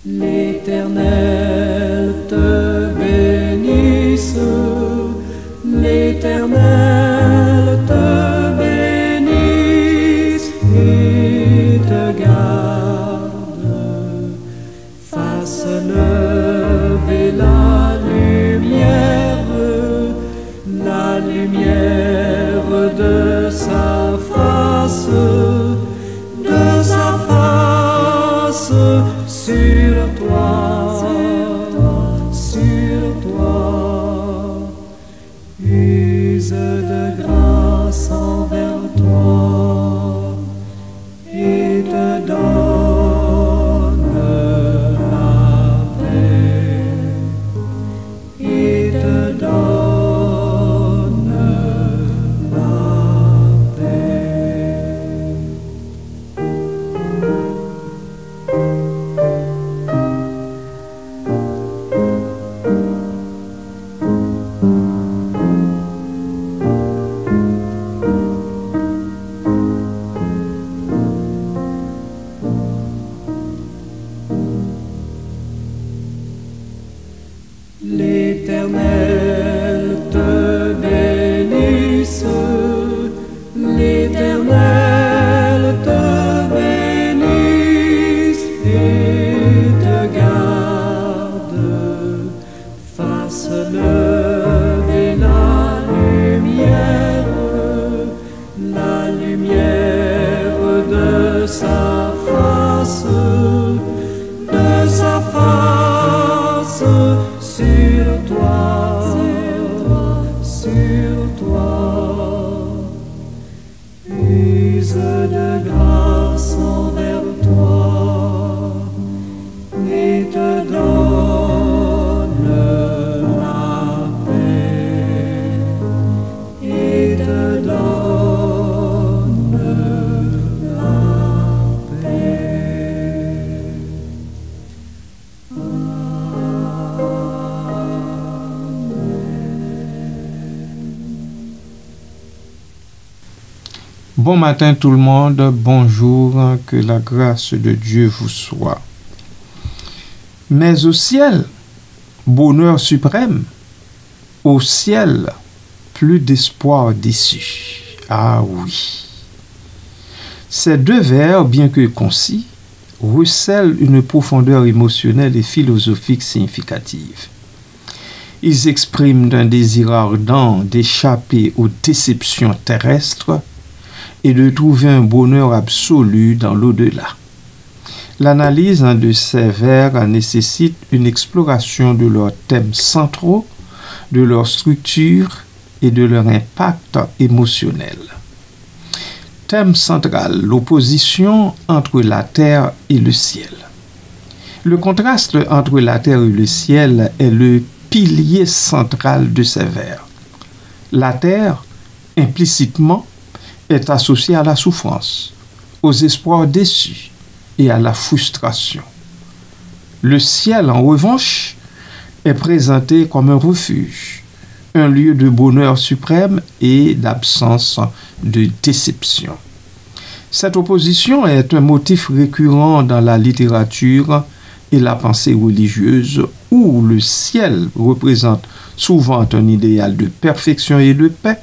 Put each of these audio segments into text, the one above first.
L'Éternel te bénisse, l'Éternel te bénisse et te garde, fasse lever la lumière de sa face sur toi, use de grâce envers toi et te donne la paix, et te donne la paix. L'Éternel te bénisse, l'Éternel te bénisse et te garde, fasse lever la lumière de sa face sur toi, use de grâce envers toi et te donne la paix, et te donne la paix. Bon matin tout le monde, bonjour, que la grâce de Dieu vous soit. Mais au ciel, bonheur suprême, au ciel, plus d'espoir déçu. Ah oui. Ces deux vers, bien que concis, recèlent une profondeur émotionnelle et philosophique significative. Ils expriment un désir ardent d'échapper aux déceptions terrestres et de trouver un bonheur absolu dans l'au-delà. L'analyse de ces vers nécessite une exploration de leurs thèmes centraux, de leur structure et de leur impact émotionnel. Thème central, l'opposition entre la terre et le ciel. Le contraste entre la terre et le ciel est le pilier central de ces vers. La terre, implicitement, est associée à la souffrance, aux espoirs déçus et à la frustration. Le ciel, en revanche, est présenté comme un refuge, un lieu de bonheur suprême et d'absence de déception. Cette opposition est un motif récurrent dans la littérature et la pensée religieuse, où le ciel représente souvent un idéal de perfection et de paix,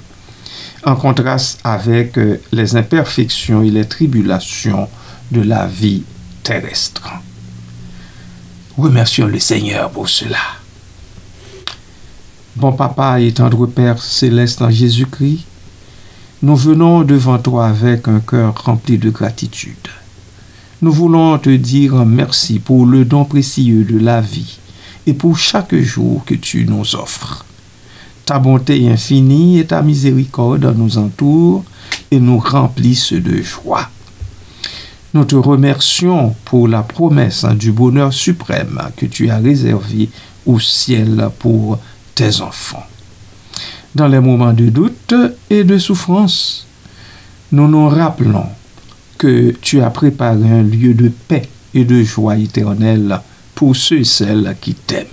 en contraste avec les imperfections et les tribulations de la vie terrestre. Remercions le Seigneur pour cela. Bon Papa et tendre Père céleste en Jésus-Christ, nous venons devant toi avec un cœur rempli de gratitude. Nous voulons te dire merci pour le don précieux de la vie et pour chaque jour que tu nous offres. Ta bonté infinie et ta miséricorde nous entourent et nous remplissent de joie. Nous te remercions pour la promesse du bonheur suprême que tu as réservé au ciel pour tes enfants. Dans les moments de doute et de souffrance, nous nous rappelons que tu as préparé un lieu de paix et de joie éternelle pour ceux et celles qui t'aiment.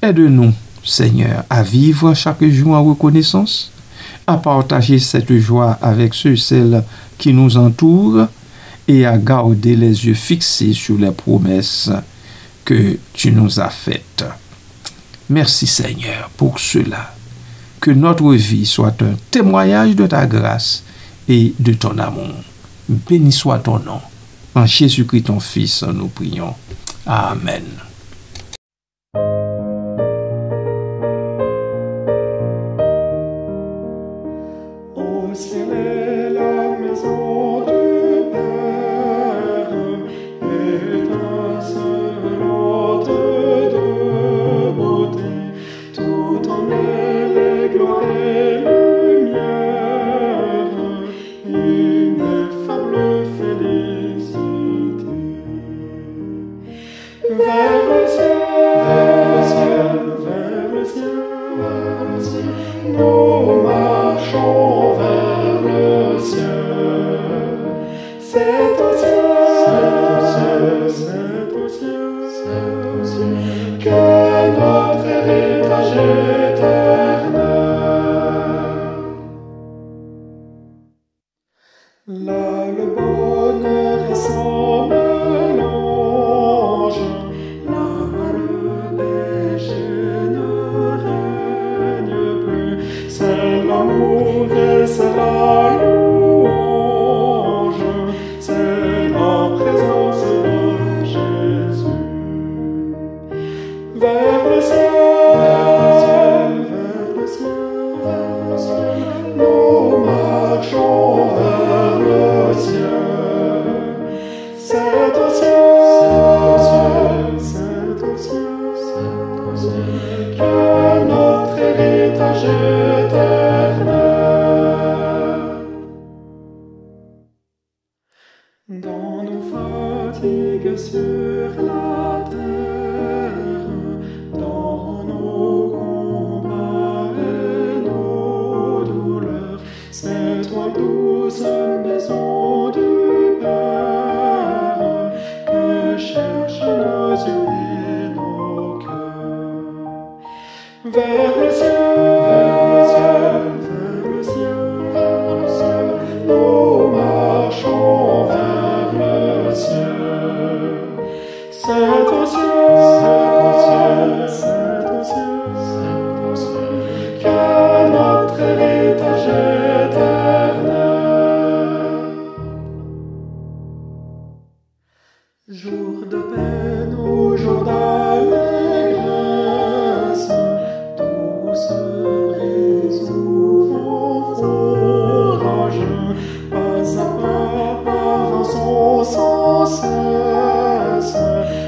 Aide-nous, Seigneur, à vivre chaque jour en reconnaissance, à partager cette joie avec ceux et celles qui nous entourent et à garder les yeux fixés sur les promesses que tu nous as faites. Merci Seigneur pour cela. Que notre vie soit un témoignage de ta grâce et de ton amour. Béni soit ton nom. En Jésus-Christ ton Fils, nous prions. Amen. Au ciel est la maison du Père, étincelante de beauté, tout en elle est gloire et lumière, ineffable félicité. Vers le ciel, vers le ciel, vers le ciel, nous marchons vers le ciel. C'est au ciel, c'est au ciel, que notre héritage éternel. Là, le bonheur est sans mélange. Là, le péché ne règne plus. C'est l'amour et c'est la louange. C'est la présence de Jésus. Vers le ciel, vers le ciel, vers le ciel, nous marchons vers le ciel. C'est au ciel, c'est au ciel, que notre héritage éternel. Dans nos fatigues sur la terre, dans nos combats et nos douleurs, c'est toi, douce maison du Père, que cherchent nos yeux et nos cœurs. Vers le ciel, vers le ciel, vers le ciel, nous marchons vers le ciel. C'est au ciel, c'est au ciel, que notre héritage éternel. Jour de peine ou jour d'allégresse, tout se brise ou vent orageux, pas à pas avançons sans cesse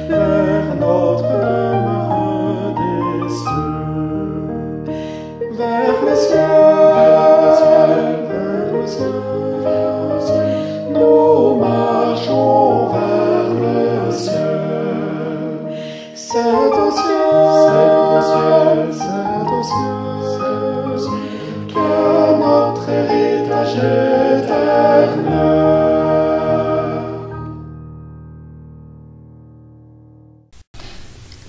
vers notre demeure des cieux. Vers le ciel, vers le ciel, vers le ciel, nous marchons vers le ciel. C'est au ciel, c'est au ciel, que notre héritage éternel.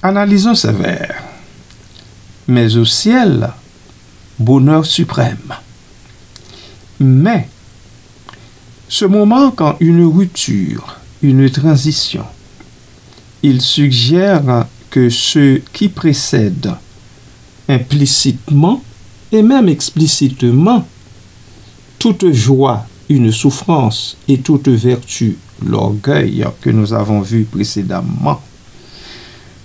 Analysons ces vers. Mais au ciel, bonheur suprême. Mais, ce moment quand une rupture, une transition, il suggère que ce qui précède implicitement et même explicitement toute joie, une souffrance et toute vertu, l'orgueil que nous avons vu précédemment,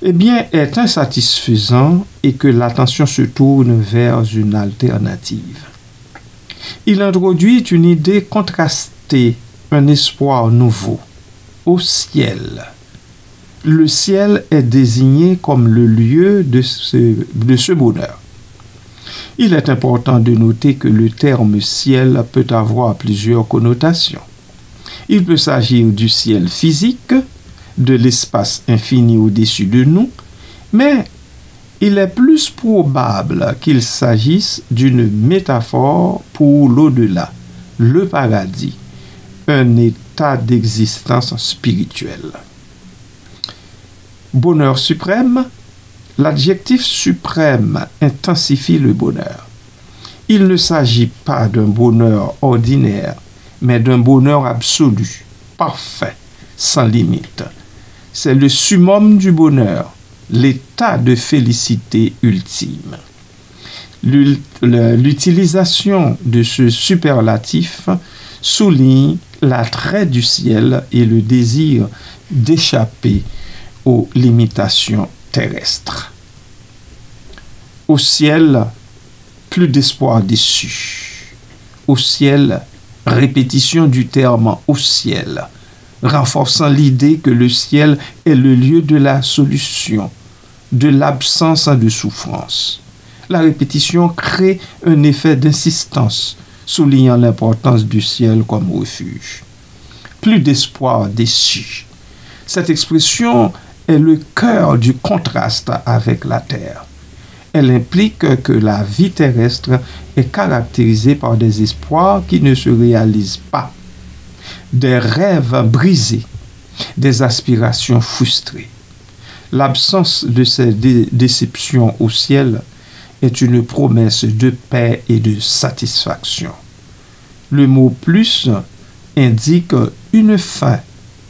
eh bien, est insatisfaisant et que l'attention se tourne vers une alternative. Il introduit une idée contrastée, un espoir nouveau, au ciel. Le ciel est désigné comme le lieu de ce bonheur. Il est important de noter que le terme ciel peut avoir plusieurs connotations. Il peut s'agir du ciel physique, de l'espace infini au-dessus de nous, mais il est plus probable qu'il s'agisse d'une métaphore pour l'au-delà, le paradis, un état d'existence spirituelle. Bonheur suprême, L'adjectif suprême intensifie le bonheur. Il ne s'agit pas d'un bonheur ordinaire, mais d'un bonheur absolu, parfait, sans limite. C'est le summum du bonheur, l'état de félicité ultime. L'utilisation de ce superlatif souligne l'attrait du ciel et le désir d'échapper aux limitations terrestres. Au ciel, plus d'espoir déçu. Au ciel, répétition du terme au ciel, renforçant l'idée que le ciel est le lieu de la solution, de l'absence de souffrance. La répétition crée un effet d'insistance, soulignant l'importance du ciel comme refuge. Plus d'espoir déçu. Cette expression est le cœur du contraste avec la terre. Elle implique que la vie terrestre est caractérisée par des espoirs qui ne se réalisent pas, des rêves brisés, des aspirations frustrées. L'absence de ces déceptions au ciel est une promesse de paix et de satisfaction. Le mot « plus » indique une fin,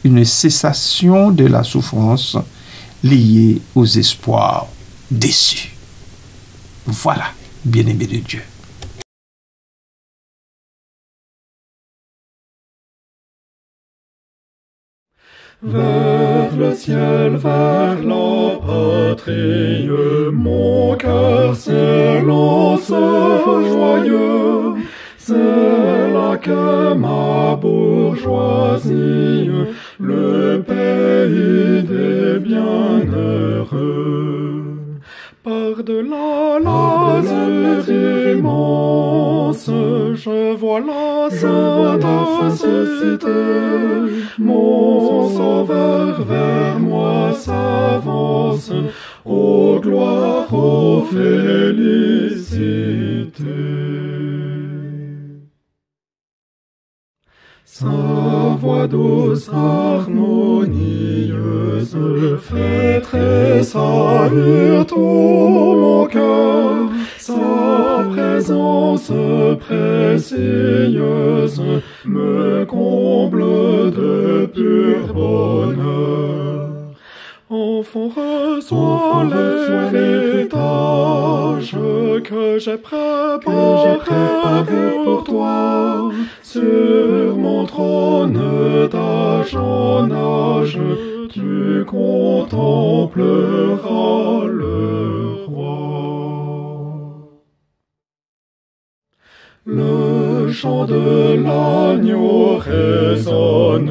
une cessation de la souffrance liée aux espoirs déçus. Voilà, bien-aimé de Dieu. Vers le ciel, vers la patrie, mon cœur s'élance joyeux. C'est là que ma bourgeoisie, le pays des bienheureux. Par-delà l'azur immense, je vois la sainte cité. Mon sauveur vers moi s'avance, ô gloire, ô félicité. Sa voix douce, harmonieuse, fait tressaillir tout mon cœur. Sa présence précieuse me comble de pur bonheur. Enfant, reçois l'héritage que j'ai préparé pour toi. Sur mon trône d'âge en âge, tu contempleras le roi. Le chant de l'agneau résonne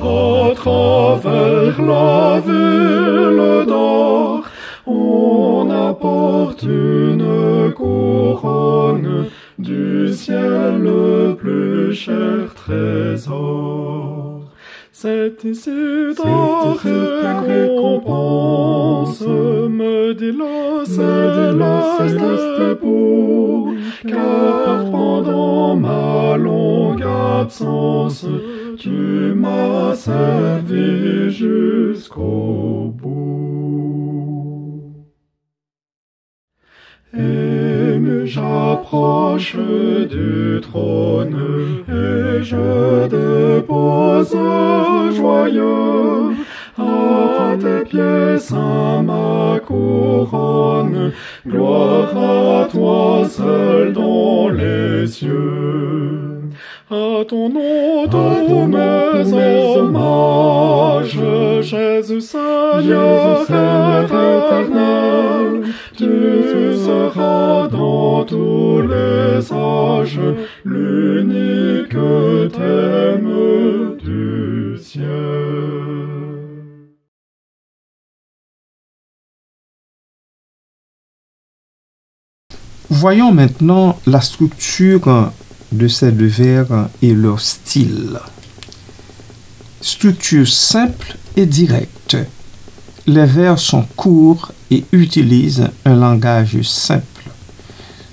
à travers la ville d'or. On apporte une couronne du ciel le plus cher trésor. C'est ici ta récompense, me dit le céleste époux, car pendant ma longue absence, tu m'as servi jusqu'au bout. Ému, j'approche du trône et je dépose joyeux à tes pieds, Saint, ma couronne. Gloire à toi seul dans les cieux. À ton nom, tous mes hommages, Jésus Seigneur éternel, tu seras dans tous les âges l'unique thème du ciel. Voyons maintenant la structure de ces deux vers et leur style. Structure simple et directe. Les vers sont courts et utilisent un langage simple,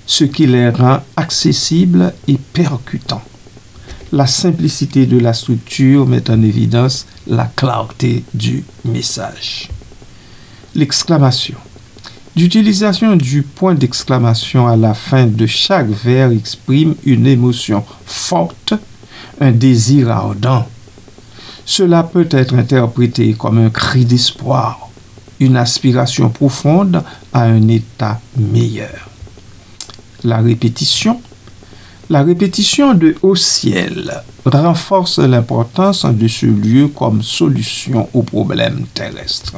ce qui les rend accessibles et percutants. La simplicité de la structure met en évidence la clarté du message. L'exclamation. L'utilisation du point d'exclamation à la fin de chaque vers exprime une émotion forte, un désir ardent. Cela peut être interprété comme un cri d'espoir, une aspiration profonde à un état meilleur. La répétition de Au ciel renforce l'importance de ce lieu comme solution aux problèmes terrestres.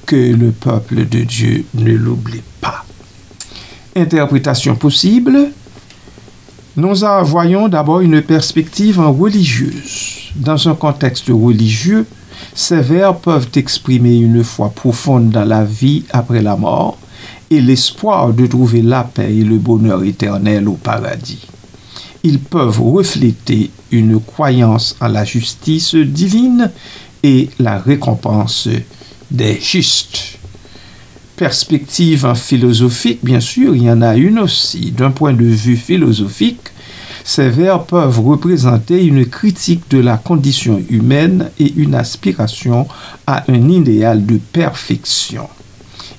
Que le peuple de Dieu ne l'oublie pas. Interprétation possible. Nous voyons d'abord une perspective religieuse. Dans un contexte religieux, ces vers peuvent exprimer une foi profonde dans la vie après la mort et l'espoir de trouver la paix et le bonheur éternel au paradis. Ils peuvent refléter une croyance en la justice divine et la récompense des justes. Perspective philosophique, bien sûr, il y en a une aussi. D'un point de vue philosophique, ces vers peuvent représenter une critique de la condition humaine et une aspiration à un idéal de perfection.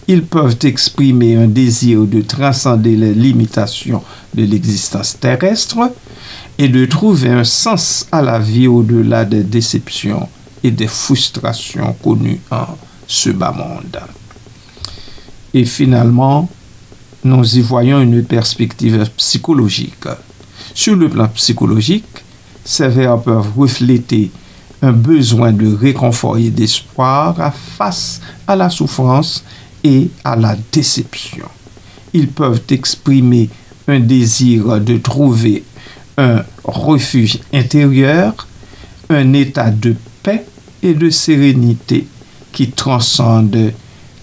Ils peuvent exprimer un désir de transcender les limitations de l'existence terrestre et de trouver un sens à la vie au-delà des déceptions et des frustrations connues en ce bas monde. Et finalement, nous y voyons une perspective psychologique. Sur le plan psychologique, ces vers peuvent refléter un besoin de réconfort et d'espoir face à la souffrance et à la déception. Ils peuvent exprimer un désir de trouver un refuge intérieur, un état de paix et de sérénité qui transcende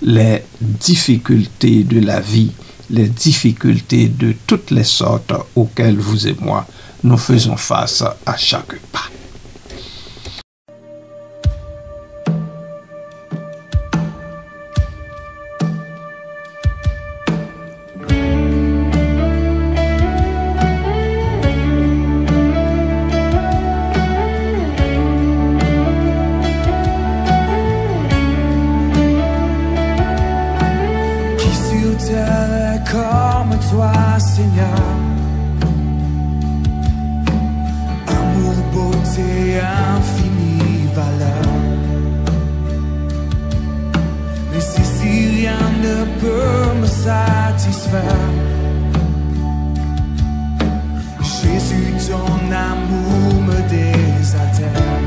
les difficultés de la vie, les difficultés de toutes les sortes auxquelles vous et moi nous faisons face à chaque pas. Comme toi, Seigneur, amour, beauté, infinie valeur. Mais si rien ne peut me satisfaire, Jésus, ton amour me désaltère.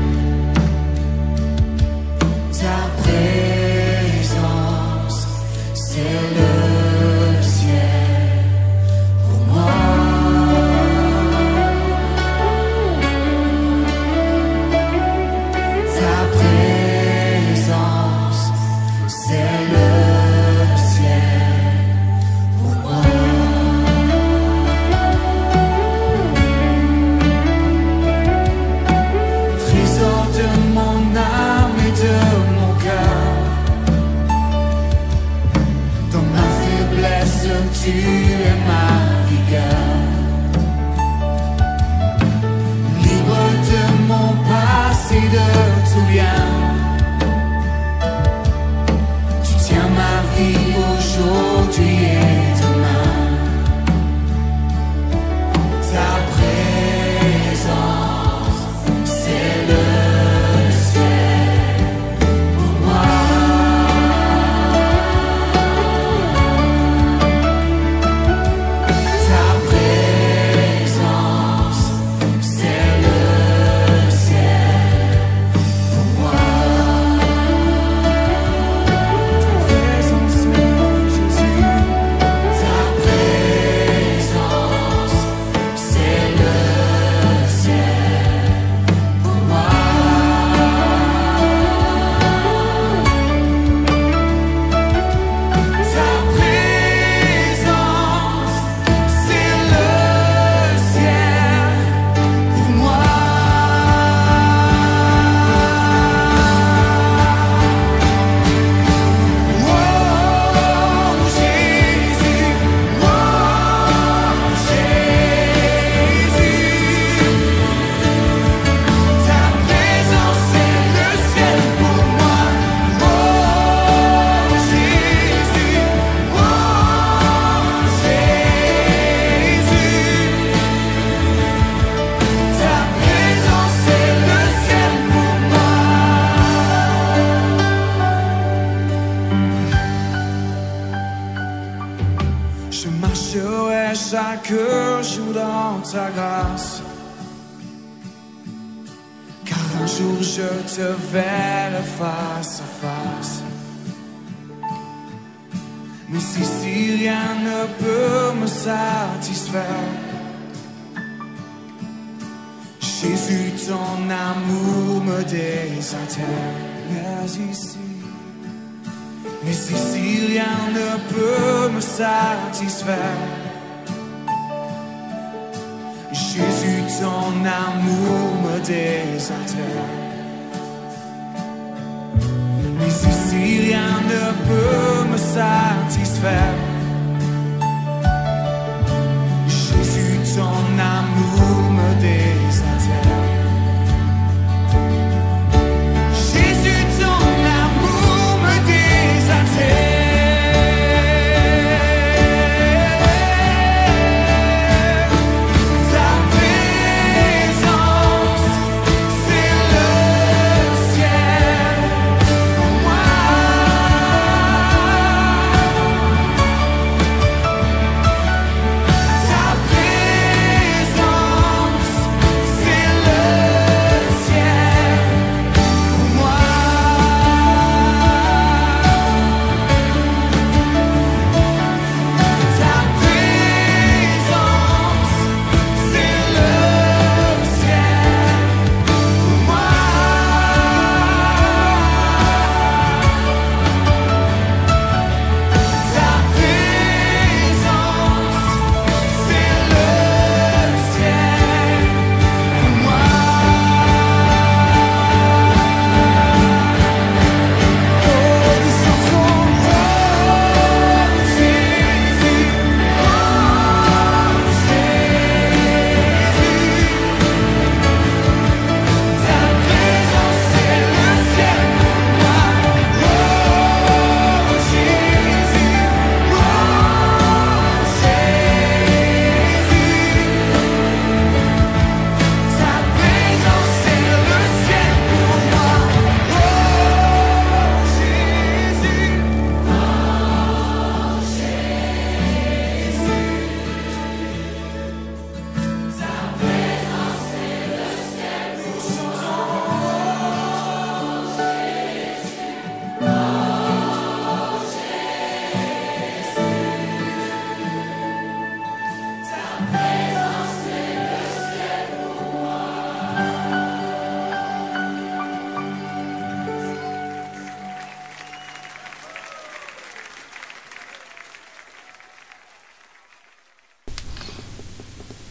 Ta présence, c'est le tu es ma vigueur, libre de mon passé, de tout bien. Tu tiens ma vie aujourd'hui et demain. Ta présence, c'est le ciel pour moi. Wow. Je marcherai chaque jour dans ta grâce, car un jour je te verrai face à face. Mais si rien ne peut me satisfaire, Jésus, ton amour me désintègre. Mais si rien ne peut me satisfaire, Jésus, ton amour me désintègre. Mais si rien ne peut me satisfaire, Jésus, ton amour me désintègre. Jésus, ton amour me désintègre.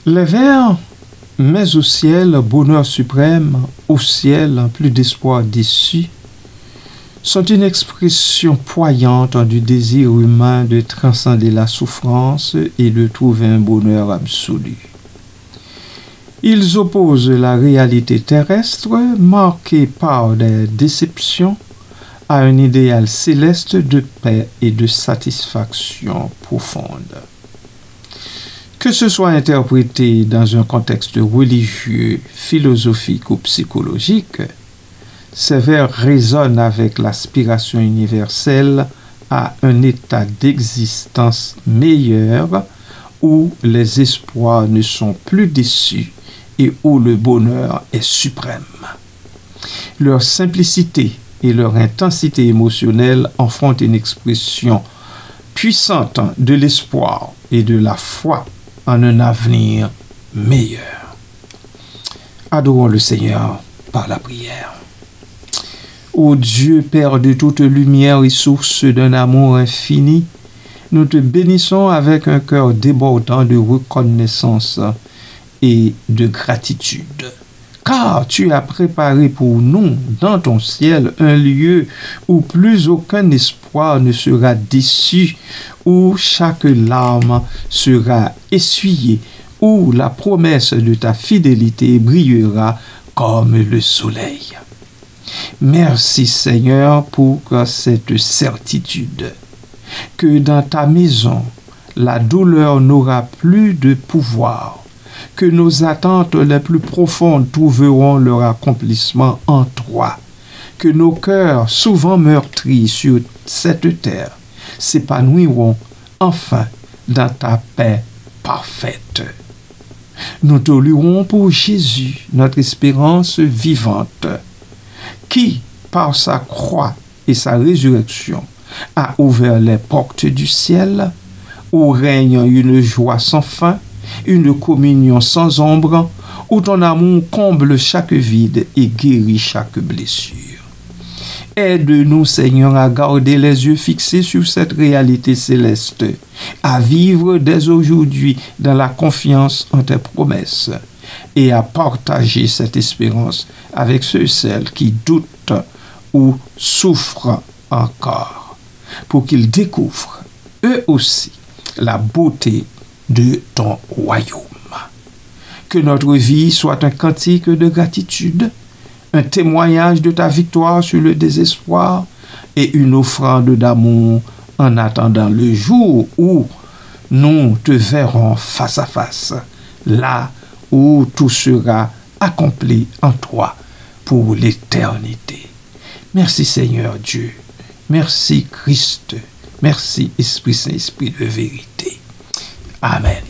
Les vers « Mais au ciel, bonheur suprême, au ciel, plus d'espoir déçu » sont une expression poignante du désir humain de transcender la souffrance et de trouver un bonheur absolu. Ils opposent la réalité terrestre, marquée par des déceptions, à un idéal céleste de paix et de satisfaction profonde. Que ce soit interprété dans un contexte religieux, philosophique ou psychologique, ces vers résonnent avec l'aspiration universelle à un état d'existence meilleur où les espoirs ne sont plus déçus et où le bonheur est suprême. Leur simplicité et leur intensité émotionnelle en font une expression puissante de l'espoir et de la foi en un avenir meilleur. Adorons le Seigneur par la prière. Ô Dieu, Père de toute lumière et source d'un amour infini, nous te bénissons avec un cœur débordant de reconnaissance et de gratitude. Car tu as préparé pour nous dans ton ciel un lieu où plus aucun espoir ne sera déçu, où chaque larme sera essuyée, où la promesse de ta fidélité brillera comme le soleil. Merci Seigneur pour cette certitude que dans ta maison, la douleur n'aura plus de pouvoir, que nos attentes les plus profondes trouveront leur accomplissement en toi, que nos cœurs, souvent meurtris sur cette terre, s'épanouiront enfin dans ta paix parfaite. Nous te louons pour Jésus, notre espérance vivante, qui, par sa croix et sa résurrection, a ouvert les portes du ciel, où règne une joie sans fin, une communion sans ombre, où ton amour comble chaque vide et guérit chaque blessure. Aide-nous, Seigneur, à garder les yeux fixés sur cette réalité céleste, à vivre dès aujourd'hui dans la confiance en tes promesses et à partager cette espérance avec ceux et celles qui doutent ou souffrent encore, pour qu'ils découvrent eux aussi la beauté de ton royaume. Que notre vie soit un cantique de gratitude, un témoignage de ta victoire sur le désespoir et une offrande d'amour en attendant le jour où nous te verrons face à face, là où tout sera accompli en toi pour l'éternité. Merci Seigneur Dieu, merci Christ, merci Esprit Saint, Esprit de vérité. Amen.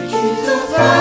Qu'il te fasse